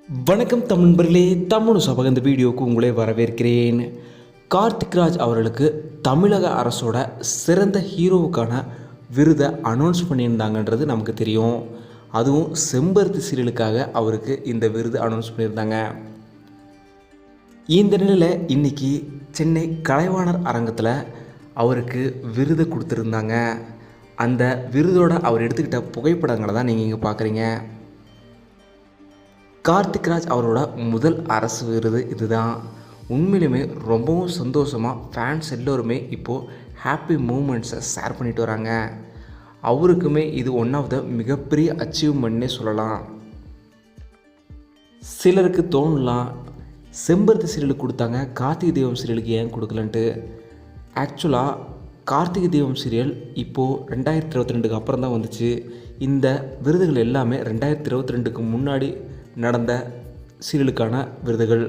வணக்கம் தமிழர்களே, தமிழ் சபக இந்த வீடியோவுக்கு உங்களை வரவேற்கிறேன். கார்த்திக் ராஜ் அவர்களுக்கு தமிழக அரசோட சிறந்த ஹீரோவுக்கான விருதை அனௌன்ஸ் பண்ணியிருந்தாங்கன்றது நமக்கு தெரியும். அதுவும் செம்பருத்தி சீரியலுக்காக அவருக்கு இந்த விருது அனௌன்ஸ் பண்ணியிருந்தாங்க. இந்த நிலையில் இன்றைக்கி சென்னை கலைவாணர் அரங்கத்தில் அவருக்கு விருது கொடுத்துருந்தாங்க. அந்த விருதோட அவர் எடுத்துக்கிட்ட புகைப்படங்களை தான் நீங்கள் இங்கே பார்க்குறீங்க. கார்த்திக் ராஜ் அவரோட முதல் அரசு விருது இதுதான். உண்மையிலுமே ரொம்பவும் சந்தோஷமாக ஃபேன்ஸ் எல்லோருமே இப்போது ஹாப்பி மூமெண்ட்ஸை ஷேர் பண்ணிட்டு வராங்க. அவருக்குமே இது ஒன் ஆஃப் த மிகப்பெரிய அச்சீவ்மெண்ட்னே சொல்லலாம். சிலருக்கு தோணலாம், செம்பருத்தி சீரியலுக்கு கொடுத்தாங்க, கார்த்திகை தீபம் சீரியலுக்கு ஏன் கொடுக்கலன்ட்டு. ஆக்சுவலாக கார்த்திகை தீபம் சீரியல் இப்போது 2022க்கு அப்புறம் தான் வந்துச்சு. இந்த விருதுகள் எல்லாமே 2022க்கு முன்னாடி நடந்த சீரியலுக்கான விருதுகள்.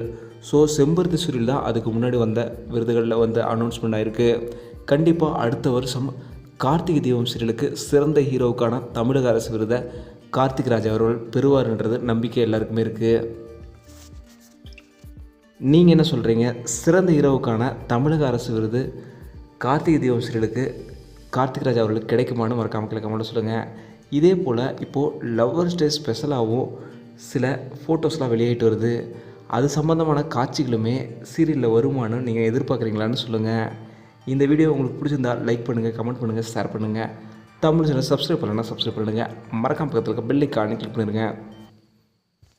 ஸோ செம்பருத்தி சீரியல் தான் அதுக்கு முன்னாடி வந்த விருதுகளில் வந்து அனௌன்ஸ்மெண்ட் ஆகிருக்கு. கண்டிப்பாக அடுத்த வருஷம் கார்த்திகை தீபம் சீரியலுக்கு சிறந்த ஹீரோவுக்கான தமிழக அரசு விருதை கார்த்திக் ராஜ் அவர்கள் பெறுவார்ன்றது நம்பிக்கை எல்லாருக்குமே இருக்குது. நீங்கள் என்ன சொல்கிறீங்க? சிறந்த ஹீரோவுக்கான தமிழக அரசு விருது கார்த்திகை தீபம் சீரியலுக்கு கார்த்திக் ராஜ் அவர்களுக்கு கிடைக்குமான்னு மறக்காமல் கமெண்ட்டில் சொல்லுங்கள். இதே போல் இப்போது லவ்வர்ஸ் டே ஸ்பெஷலாகவும் சில ஃபோட்டோஸ்லாம் வெளியிட்டு வருது. அது சம்மந்தமான காட்சிகளுமே சீரியலில் வருமானு நீங்கள் எதிர்பார்க்குறீங்களான்னு சொல்லுங்கள். இந்த வீடியோ உங்களுக்கு பிடிச்சிருந்தால் லைக் பண்ணுங்கள், கமெண்ட் பண்ணுங்கள், ஷேர் பண்ணுங்கள். தமிழ் சேனல் சப்ஸ்கிரைப் பண்ணலைன்னா சப்ஸ்கிரைப் பண்ணுங்கள். மறக்காம பக்கத்தில் இருக்க பெல் ஐகானை கிளிக் பண்ணிடுங்க.